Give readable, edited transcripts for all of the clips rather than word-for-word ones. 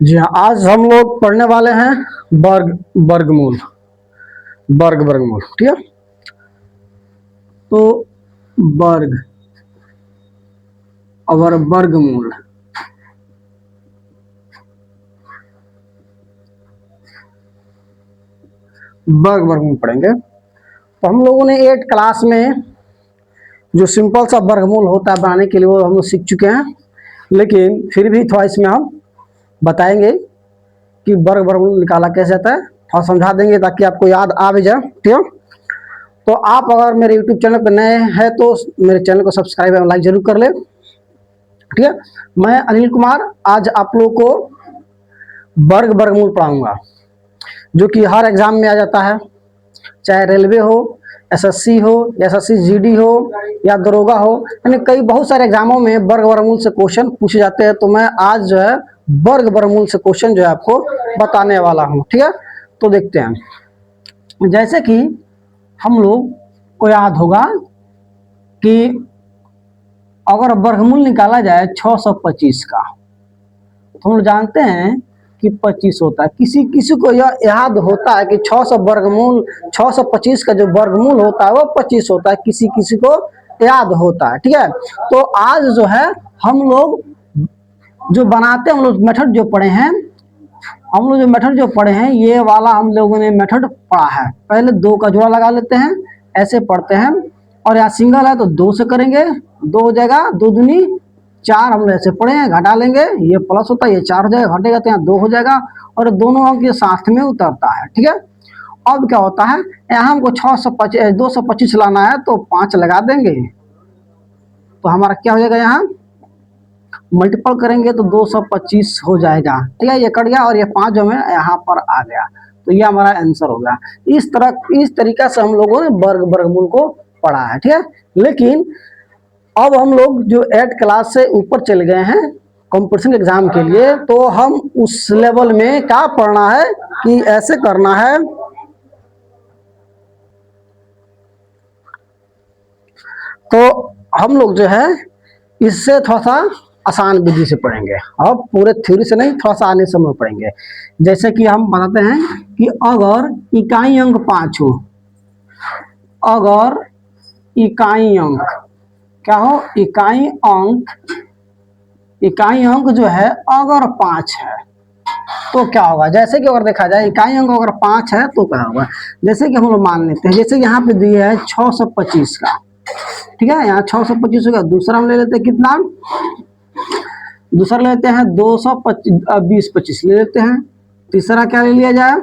जी हाँ, आज हम लोग पढ़ने वाले हैं वर्गमूल। वर्गमूल, ठीक है। तो वर्ग और वर्गमूल, वर्गमूल पढ़ेंगे। तो हम लोगों ने 8 क्लास में जो सिंपल सा वर्गमूल होता है बनाने के लिए वो हम लोग सीख चुके हैं, लेकिन फिर भी थोड़ा इसमें हम बताएंगे कि वर्गमूल निकाला कैसे जाता है, थोड़ा समझा देंगे ताकि आपको याद आ भी जाए, ठीक है। तो आप अगर मेरे YouTube चैनल पर नए हैं तो मेरे चैनल को सब्सक्राइब और लाइक जरूर कर ले, ठीक है। मैं अनिल कुमार आज आप लोग को वर्गमूल पढ़ाऊंगा जो कि हर एग्जाम में आ जाता है, चाहे रेलवे हो, एसएससी हो, एसएससी जीडी हो या दरोगा हो, यानी कई बहुत सारे एग्जामों में वर्गमूल से क्वेश्चन पूछे जाते हैं। तो मैं आज जो है वर्गमूल से क्वेश्चन जो है आपको बताने वाला हूँ, ठीक है। तो देखते हैं, जैसे कि हम लोग को याद होगा कि अगर वर्गमूल निकाला जाए 625 का, तो हम लोग जानते हैं कि 25 होता है। किसी किसी को यह याद होता है कि 625 का जो वर्गमूल होता है वो 25 होता है, किसी किसी को याद होता है, ठीक है। तो आज जो है हम लोग जो बनाते हैं, हम लोग मेथड जो पढ़े हैं, ये वाला हम लोगों ने मेथड पढ़ा है। पहले 2 का जोड़ा लगा लेते हैं, ऐसे पढ़ते हैं, और यहाँ सिंगल है तो 2 से करेंगे, 2 हो जाएगा, 2 दूनी 4, हम लोग ऐसे पढ़े हैं, घटा लेंगे, ये प्लस होता है, ये 4 हो जाएगा, घटेगा तो यहाँ 2 हो जाएगा, और दोनों अंक ये साथ में उतरता है, ठीक है। अब क्या होता है, यहाँ हमको 225 लाना है तो 5 लगा देंगे, तो हमारा क्या हो जाएगा, यहाँ मल्टीपल करेंगे तो 225 हो जाएगा, ठीक है। ये कट गया और ये 5 जो है यहाँ पर आ गया, तो ये हमारा आंसर होगा। इस तरीका से हम लोगों ने वर्गमूल को पढ़ा है, ठीक है। लेकिन अब हम लोग जो 8 क्लास से ऊपर चले गए हैं कंपटीशन एग्जाम के लिए, तो हम उस लेवल में क्या पढ़ना है कि ऐसे करना है। तो हम लोग जो है इससे थोड़ा सा आसान विधि से पढ़ेंगे, अब पूरे थ्योरी से नहीं, थोड़ा सा आने से हम लोग पढ़ेंगे। जैसे कि हम बताते हैं कि अगर इकाई अंक 5 हो, अगर इकाई अंक क्या हो, इकाई अंक जो है अगर 5 है तो क्या होगा। जैसे कि अगर देखा जाए इकाई अंक अगर 5 है तो क्या होगा, जैसे कि हम लोग मान लेते हैं, जैसे यहाँ पे दिया है 625 का, ठीक है, यहाँ 625 होगा। दूसरा हम ले लेते हैं कितना, दूसरा ले लेते हैं 225 ले लेते हैं। तीसरा क्या ले लिया जाए,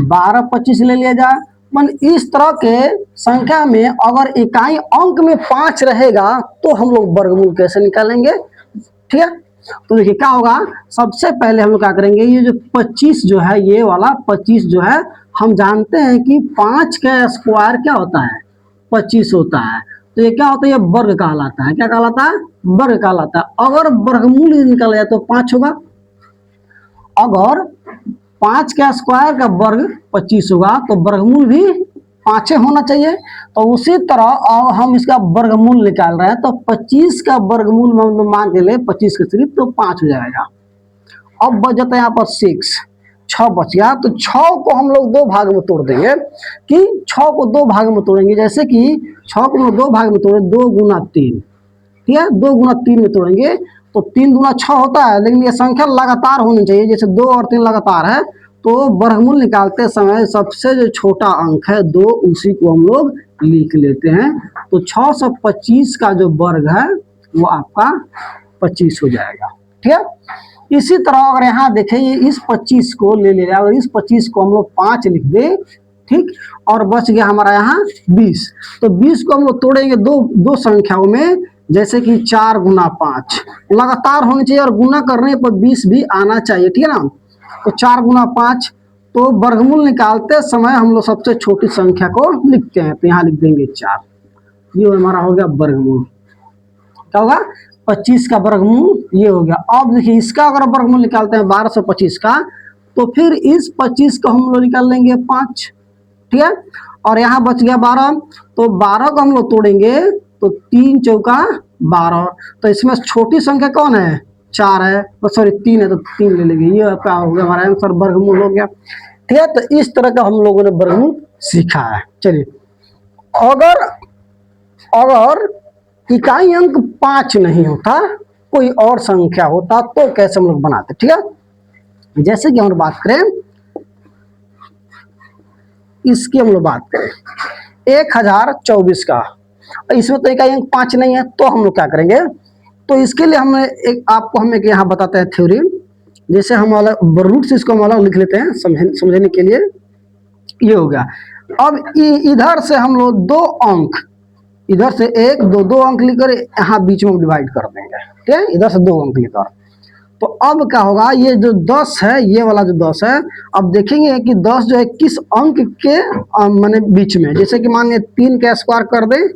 1225 ले लिया जाए। मन इस तरह के संख्या में अगर इकाई अंक में 5 रहेगा तो हम लोग वर्गमूल कैसे निकालेंगे, ठीक है। तो देखिए क्या होगा, सबसे पहले हम लोग क्या करेंगे, ये जो 25 जो है, ये वाला 25 जो है, हम जानते हैं कि 5 का स्क्वायर क्या होता है, 25 होता है। तो ये क्या होता है, ये वर्ग कहलाता है, क्या कहलाता है, वर्ग कहलाता है। अगर वर्गमूल निकल जाए तो 5 होगा, अगर 5 का स्क्वायर का वर्ग 25 होगा तो वर्गमूल भी 5 होना चाहिए। तो उसी तरह हम इसका वर्गमूल निकाल रहे हैं, तो 25 का वर्गमूल में हम लोग मान के ले 25 के सिर्फ तो 5 हो जाएगा। अब बच जाता है यहाँ पर 6 बच गया, तो 6 को हम लोग 2 भाग में तोड़ देंगे, कि 6 को 2 भाग में तोड़ेंगे। जैसे कि 6 को हम लोग 2 भाग में तोड़े, 2 गुना 3, ठीक है, 2 गुना 3 में तोड़ेंगे तो 3 दूना 6 होता है, लेकिन ये संख्या लगातार होनी चाहिए, जैसे 2 और 3 लगातार है। तो वर्गमूल निकालते समय सबसे जो छोटा अंक है 2, उसी को हम लोग लिख लेते हैं। तो 625 का जो वर्ग है वो आपका 25 हो जाएगा, ठीक है। इसी तरह अगर यहाँ देखें, इस 25 को ले लिया, और इस 25 को हम लोग 5 लिख दे, ठीक, और बच गया हमारा यहाँ 20। तो 20 को हम लोग तोड़ेंगे दो संख्याओं में, जैसे कि 4 गुना 5 लगातार होनी चाहिए, और गुना करने पर 20 भी आना चाहिए, ठीक है ना। तो 4 गुना 5, तो वर्गमूल निकालते समय हम लोग सबसे छोटी संख्या को लिखते हैं, तो यहाँ लिख देंगे 4। ये हमारा हो गया वर्गमूल, क्या होगा, 25 का वर्गमूल ये हो गया। अब देखिए इसका अगर वर्गमूल निकालते हैं 1225 का, तो फिर इस 25 को हम लोग निकाल लेंगे 5, ठीक है, और यहाँ बच गया 12, तो 12 को हम लोग तोड़ेंगे तो 3 चौका 12, तो इसमें छोटी संख्या कौन है, 4 है, सॉरी 3 है तो 3 ले लेंगे। ये आपका हो गया हमारा आंसर, वर्गमूल हो गया। ठीक है, तो इस तरह का हम लोगों ने वर्गमूल सीखा है। चलिए, अगर अगर इकाई अंक 5 नहीं होता, कोई और संख्या होता, तो कैसे हम लोग बनाते। ठीक है, जैसे कि हम लोग बात करें, इसकी हम लोग बात करें 1024 का, इसमें तो इकाई अंक 5 नहीं है, तो हम लोग क्या करेंगे, तो इसके लिए हमने आपको हम एक यहाँ बताते हैं थ्योरी। जैसे हम अलग रूट से इसको हम अलग लिख लेते हैं समझने के लिए। ये हो गया। अब इधर से हम लोग 2 अंक, इधर से 1 2 2 अंक लिखकर यहाँ बीच में डिवाइड कर देंगे। ठीक है, इधर से 2 अंक लेकर, तो अब क्या होगा, ये जो 10 है, ये वाला जो 10 है, अब देखेंगे कि 10 जो है किस अंक के माने बीच में। जैसे कि मान लिया 3 का स्क्वायर कर दे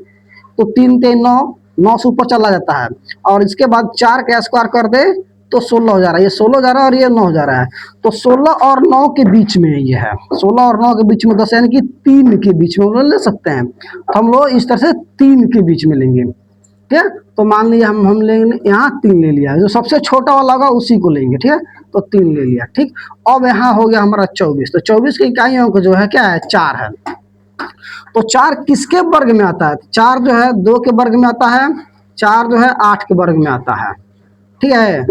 तो 3 के 9, 9 से ऊपर चला जाता है, और इसके बाद 4 का स्क्वायर कर दे तो 16 हो जा रहा है। ये 16 जा रहा है और ये 9 जा रहा है, तो 16 और 9 के बीच में ये है, 16 और 9 के बीच में 10 यानी कि 3 के बीच में हम लोग ले सकते हैं। तो हम लोग इस तरह से 3 के बीच में लेंगे। ठीक है, तो मान लिया हम लेंगे यहाँ 3 ले लिया, जो सबसे छोटा वाला होगा उसी को लेंगे। ठीक है, तो 3 ले लिया। ठीक, अब यहाँ हो गया हमारा 24, तो 24 की इकाई अंक जो है क्या है, 4 है। तो 4 किसके वर्ग में आता है, 4 जो है 2 के वर्ग में आता है, 4 जो है 8 के वर्ग में आता है। ठीक है,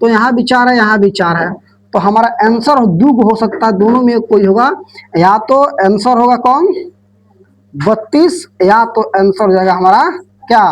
तो यहाँ भी 4 है, यहाँ भी 4 है, तो हमारा आंसर दुग हो सकता है, दोनों में कोई होगा। या तो आंसर होगा कौन, 32, या तो आंसर हो जाएगा हमारा क्या,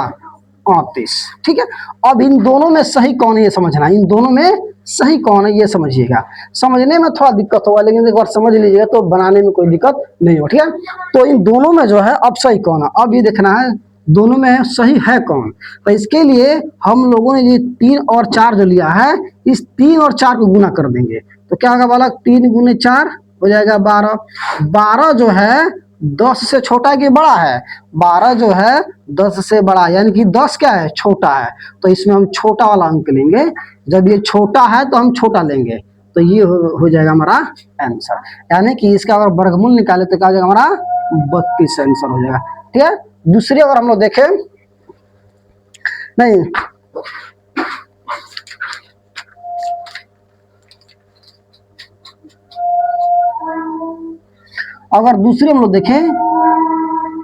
38। ठीक है, अब इन दोनों में सही कौन है ये समझना, इन दोनों में सही कौन है ये समझिएगा। समझने में थोड़ा दिक्कत होगा, लेकिन एक बार समझ लीजिएगा तो बनाने में कोई दिक्कत नहीं होगा। ठीक है, तो इन दोनों में जो है अब सही कौन है, अब ये देखना है दोनों में सही है कौन। तो इसके लिए हम लोगों ने ये 3 और 4 जो लिया है, इस 3 और 4 को गुना कर देंगे, तो क्या होगा बालक, 3 गुने 4 हो जाएगा 12। 12 जो है 10 से छोटा कि बड़ा है, 12 जो है 10 से बड़ा, यानी कि 10 क्या है, छोटा है, तो इसमें हम छोटा वाला अंक लेंगे। जब ये छोटा है तो हम छोटा लेंगे, तो ये हो जाएगा हमारा आंसर। यानी कि इसका अगर वर्गमूल निकाले तो क्या हो जाएगा हमारा, 32 आंसर हो जाएगा। ठीक है, दूसरी अगर हम लोग देखें, नहीं अगर दूसरी हम लोग देखें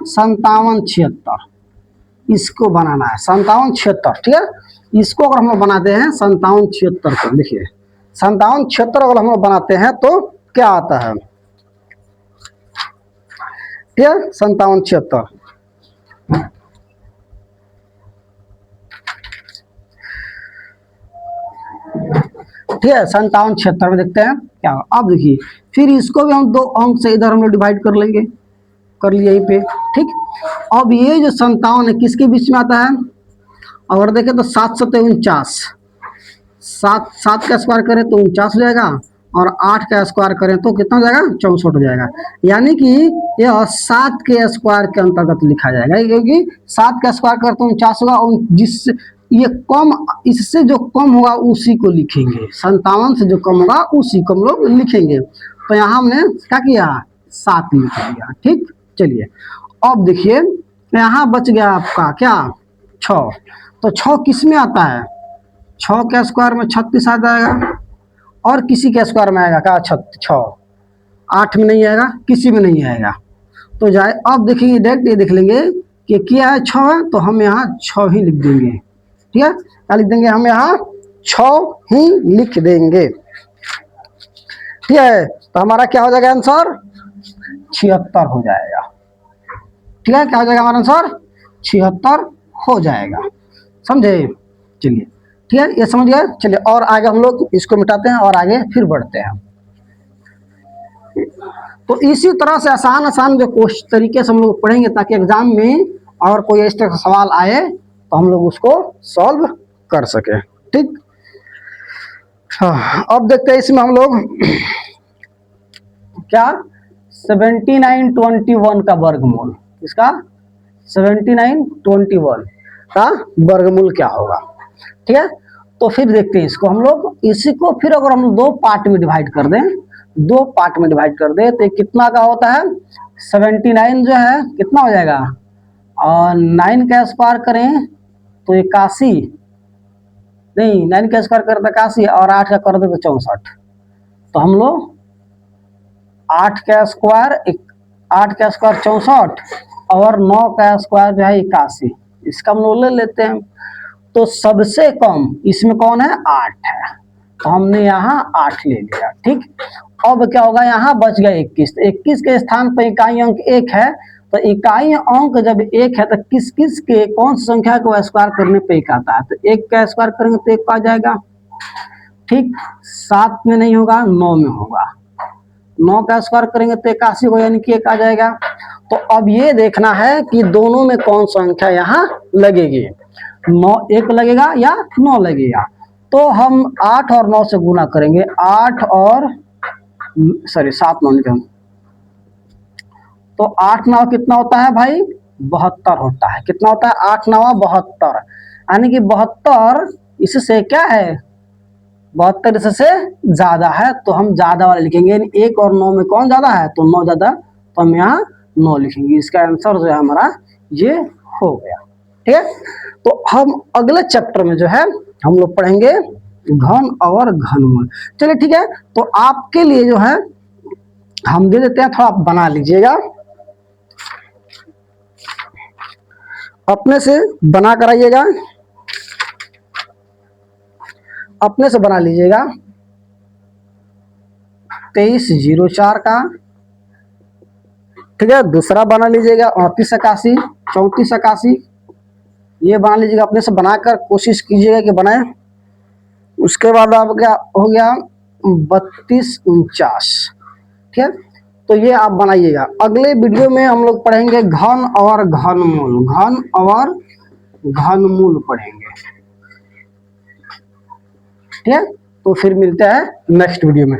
5776, इसको बनाना है 5776। ठीक है, इसको अगर हम लोग बनाते हैं 5776 को, देखिए 5776 अगर हम लोग बनाते हैं तो क्या आता है। ठीक है, 5776, ठीक है, 5776 में देखते हैं क्या। अब देखिए, फिर इसको भी हम 2 अंक से इधर हम लोग डिवाइड कर लेंगे, कर लिया यहीं पे। ठीक, अब ये जो 57 है किसके बीच में आता है, अगर देखें तो 7 7 49, 7 का स्क्वायर करें तो 49 हो जाएगा, और 8 का स्क्वायर करें तो कितना हो जाएगा, 64 हो जाएगा। यानी कि यह 7 के स्क्वायर के अंतर्गत लिखा जाएगा, क्योंकि 7 का स्क्वायर करें तो 49 होगा, और जिससे ये कम, इससे जो कम होगा उसी को लिखेंगे, 57 से जो कम होगा उसी को हम लोग लिखेंगे। तो यहाँ हमने क्या किया, 7 लिख दिया। ठीक, चलिए अब देखिए, यहाँ बच गया आपका क्या, 6। तो 6 किस में आता है, 6 के स्क्वायर में 36 आ जाएगा, और किसी के स्क्वायर में आएगा क्या, 6, 8 में नहीं आएगा, किसी में नहीं आएगा। तो जाए, अब देखेंगे डायरेक्ट ये देख लेंगे कि क्या है, 6 है, तो हम यहाँ 6 ही लिख देंगे। ठीक है, क्या लिख देंगे, हम यहाँ 6 ही लिख देंगे। ठीक है, तो हमारा क्या हो जाएगा आंसर, 76 हो जाएगा। ठीक है, क्या हो जाएगा हमारा आंसर, 76 हो जाएगा। समझे, चलिए ठीक है, ये समझ गए। चलिए और आगे हम लोग इसको मिटाते हैं और आगे फिर बढ़ते हैं। तो इसी तरह से आसान आसान जो तरीके से हम लोग पढ़ेंगे, ताकि एग्जाम में और कोई इस तरह का सवाल आए तो हम लोग उसको सॉल्व कर सके। ठीक, हाँ, अब देखते हैं इसमें हम लोग क्या, 7921 का वर्गमूल, इसका 7921 का वर्गमूल क्या होगा। ठीक है, तो फिर देखते हैं इसको हम लोग, इसी को फिर अगर हम 2 पार्ट में डिवाइड कर दें, 2 पार्ट में डिवाइड कर दे तो कितना का होता है, 79 जो है कितना हो जाएगा, और 9 का स्क्वायर करें तो 81, नहीं, 9 का स्क्वायर करते 81 और 8 का कर देते 64। तो हम लोग 8 का स्क्वायर 64 और 9 का स्क्वायर जो है 81, इसका हम लोग ले लेते हैं। तो सबसे कम इसमें कौन है? 8 है, तो हमने यहाँ 8 ले लिया। ठीक, अब क्या होगा? यहाँ बच गया 21। तो 21 के स्थान पर इकाई अंक 1 है, तो इकाई अंक जब 1 है तो किस किस के कौन सी संख्या को स्क्वायर करने पे 1 आता है? तो 1 का स्क्वायर करेंगे तो 1 आ जाएगा। ठीक, 7 में नहीं होगा, 9 में होगा। 9 का स्क्वायर करेंगे तो 81 हो, यानी कि 1 आ जाएगा। तो अब ये देखना है कि दोनों में कौन संख्या यहाँ लगेगी, 9 1 लगेगा या 9 लगेगा। तो हम 8 और 9 से गुना करेंगे, 8 और 7 9 लिखेंगे, तो 8 9 कितना होता है भाई? 72 होता है। कितना होता है? 8 9 72, यानी कि 72 इससे क्या है? 72 इससे ज्यादा है, तो हम ज्यादा वाला लिखेंगे। 1 और 9 में कौन ज्यादा है? तो 9 ज्यादा, तो हम यहाँ 9 लिखेंगे। इसका आंसर जो है हमारा ये हो गया। ठीक है, तो हम अगले चैप्टर में जो है हम लोग पढ़ेंगे घन और घनमूल। चलिए ठीक है, तो आपके लिए जो है हम दे देते हैं, थोड़ा आप बना लीजिएगा, अपने से बना कराइएगा, अपने से बना लीजिएगा। 2304 का, ठीक है। दूसरा बना लीजिएगा 38 81, 34 81, ये बना लीजिएगा, अपने से बनाकर कोशिश कीजिएगा कि बनाए। उसके बाद आप क्या हो गया 32 49, ठीक है। तो ये आप बनाइएगा। अगले वीडियो में हम लोग पढ़ेंगे घन और घनमूल, घन और घनमूल पढ़ेंगे, ठीक है। तो फिर मिलते हैं नेक्स्ट वीडियो में।